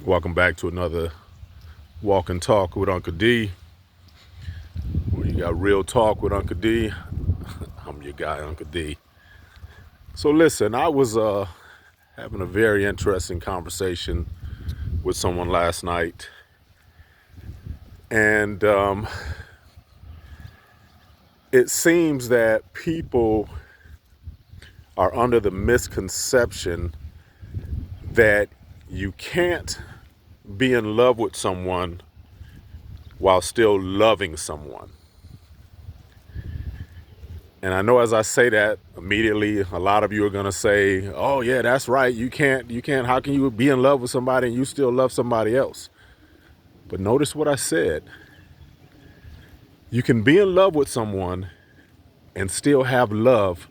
Welcome back to another Walk and Talk with Uncle D, where you got real talk with Uncle D. I'm your guy, Uncle D. So listen, I was having a very interesting conversation with someone last night, and it seems that people are under the misconception that you can't be in love with someone while still loving someone. And I know as I say that, immediately a lot of you are going to say, oh yeah, that's right. You can't, how can you be in love with somebody and you still love somebody else? But notice what I said. You can be in love with someone and still have love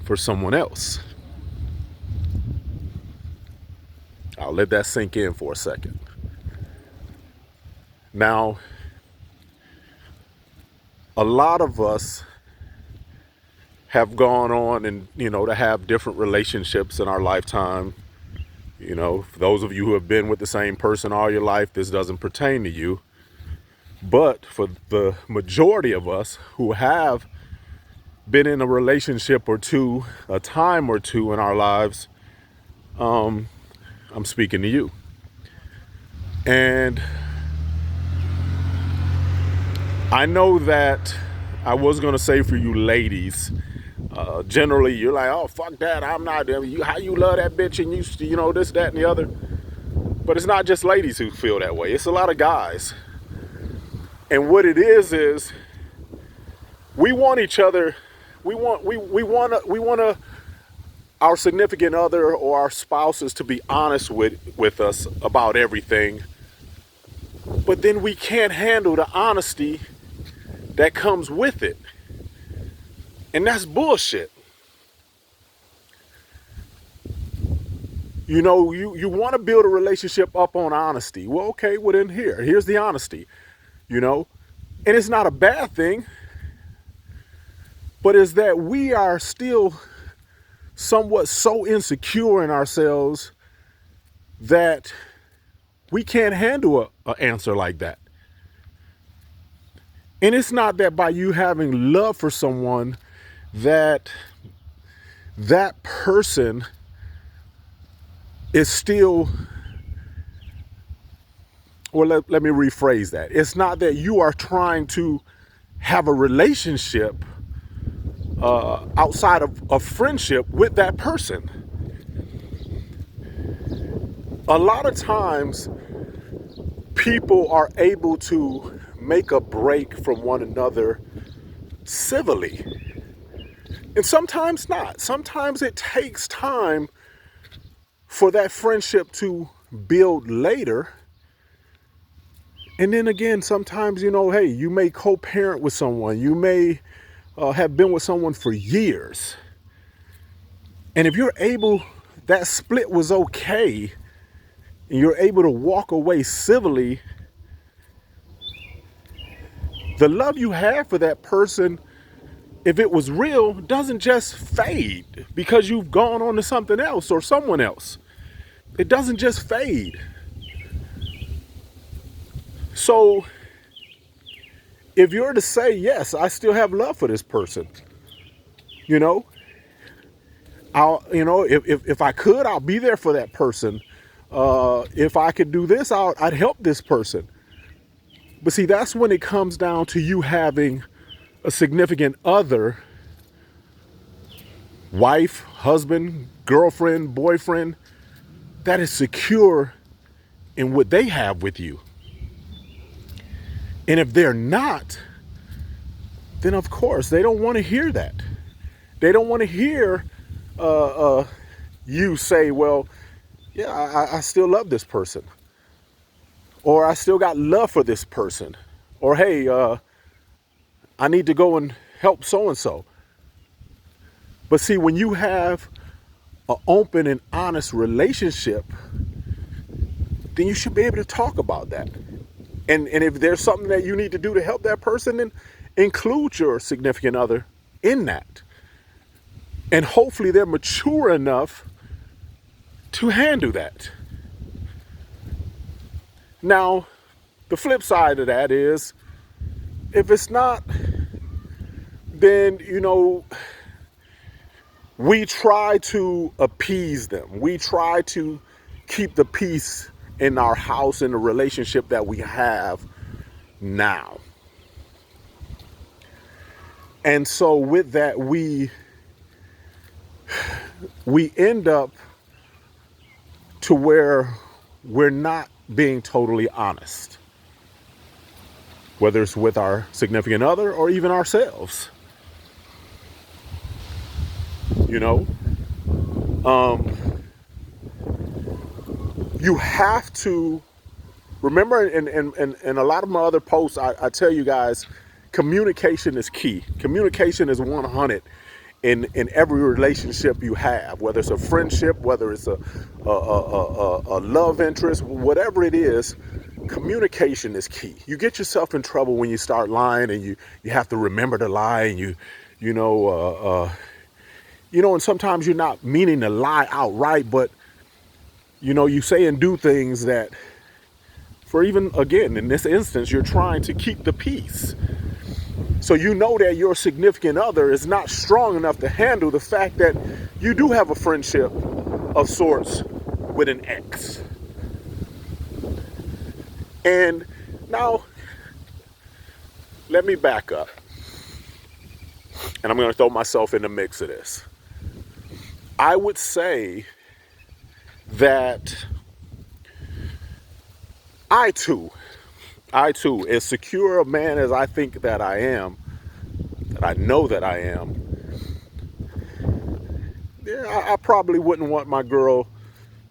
for someone else. I'll let that sink in for a second. Now, a lot of us have gone on and, to have different relationships in our lifetime. For those of you who have been with the same person all your life, this doesn't pertain to you. But for the majority of us who have been in a relationship or two, a time or two in our lives, I'm speaking to you. And I know that I was going to say for you ladies, generally you're like, oh, fuck that. I'm not, how you love that bitch and this, that, and the other. But it's not just ladies who feel that way. It's a lot of guys. And what it is we want each other. We want our significant other or our spouses to be honest with us about everything. But then we can't handle the honesty that comes with it. And that's bullshit. You want to build a relationship up on honesty. Well, okay, well then here's the honesty, and it's not a bad thing, but is that we are still somewhat so insecure in ourselves that we can't handle an answer like that. And it's not that by you having love for someone that person is still, or let me rephrase that. It's not that you are trying to have a relationship outside of a friendship with that person. A lot of times people are able to make a break from one another civilly. And sometimes not. Sometimes it takes time for that friendship to build later. And then again, sometimes, hey, you may co-parent with someone. You may have been with someone for years. And if you're able, that split was okay, and you're able to walk away civilly, the love you have for that person, if it was real, doesn't just fade because you've gone on to something else or someone else. It doesn't just fade. So if you're to say, yes, I still have love for this person, if I could, I'll be there for that person. If I could do this, I'd help this person. But see, that's when it comes down to you having a significant other, wife, husband, girlfriend, boyfriend, that is secure in what they have with you. And if they're not, then of course they don't want to hear that. They don't want to hear you say, well, yeah, I still love this person. Or I still got love for this person. Or, hey, I need to go and help so-and-so. But see, when you have an open and honest relationship, then you should be able to talk about that. And if there's something that you need to do to help that person, then include your significant other in that. And hopefully they're mature enough to handle that. Now, the flip side of that is, if it's not, then, we try to appease them. We try to keep the peace in our house, in the relationship that we have now. And so with that, we end up to where we're not being totally honest, whether it's with our significant other or even ourselves. You have to remember, in a lot of my other posts, I tell you guys, communication is key. Communication is 100 in every relationship you have, whether it's a friendship, whether it's a love interest, whatever it is. Communication is key. You get yourself in trouble when you start lying, and you have to remember to lie, and and sometimes you're not meaning to lie outright, but you say and do things that, for even, again, in this instance, you're trying to keep the peace. So that your significant other is not strong enough to handle the fact that you do have a friendship of sorts with an ex. And now, let me back up. And I'm going to throw myself in the mix of this. I would say that I too, as secure a man as I think that I am, that I know that I am, I probably wouldn't want my girl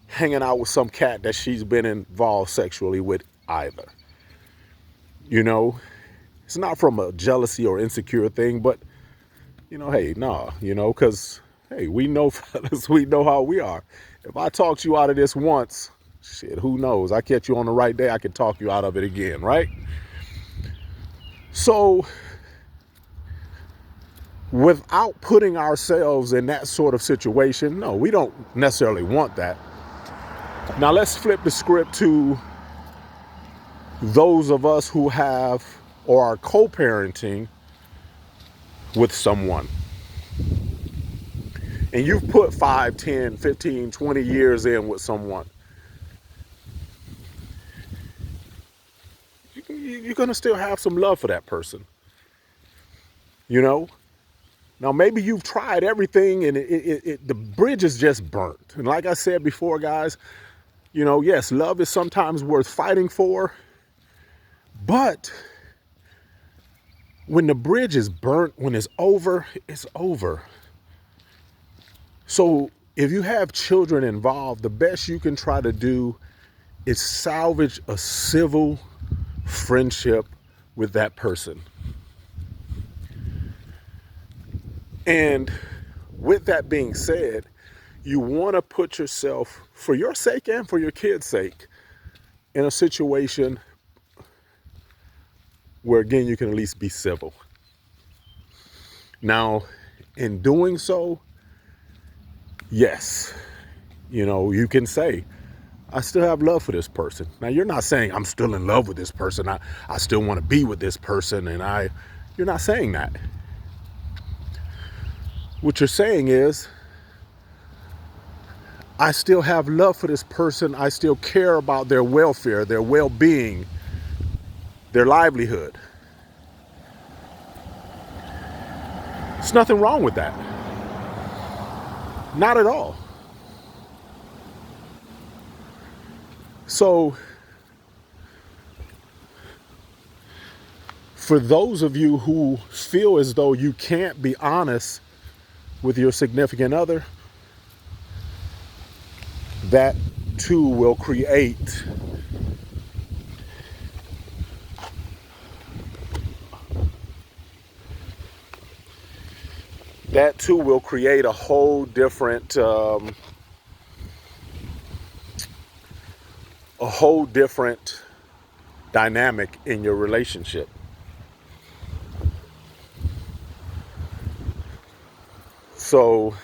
hanging out with some cat that she's been involved sexually with either. It's not from a jealousy or insecure thing, but, hey, nah, because, hey, we know, fellas, we know how we are. If I talked you out of this once, shit, who knows? I catch you on the right day, I can talk you out of it again, right? So, without putting ourselves in that sort of situation, no, we don't necessarily want that. Now, let's flip the script to those of us who have or are co-parenting with someone. And you've put 5, 10, 15, 20 years in with someone. You're going to still have some love for that person. Now, maybe you've tried everything and the bridge is just burnt. And like I said before, guys, yes, love is sometimes worth fighting for. But when the bridge is burnt, when it's over, it's over. So if you have children involved, the best you can try to do is salvage a civil friendship with that person. And with that being said, you want to put yourself, for your sake and for your kids' sake, in a situation where, again, you can at least be civil. Now, in doing so, yes, you can say, I still have love for this person. Now, you're not saying I'm still in love with this person. I still want to be with this person. And you're not saying that. What you're saying is, I still have love for this person. I still care about their welfare, their well-being, their livelihood. There's nothing wrong with that. Not at all. So, for those of you who feel as though you can't be honest with your significant other, that too will create a whole different dynamic in your relationship. So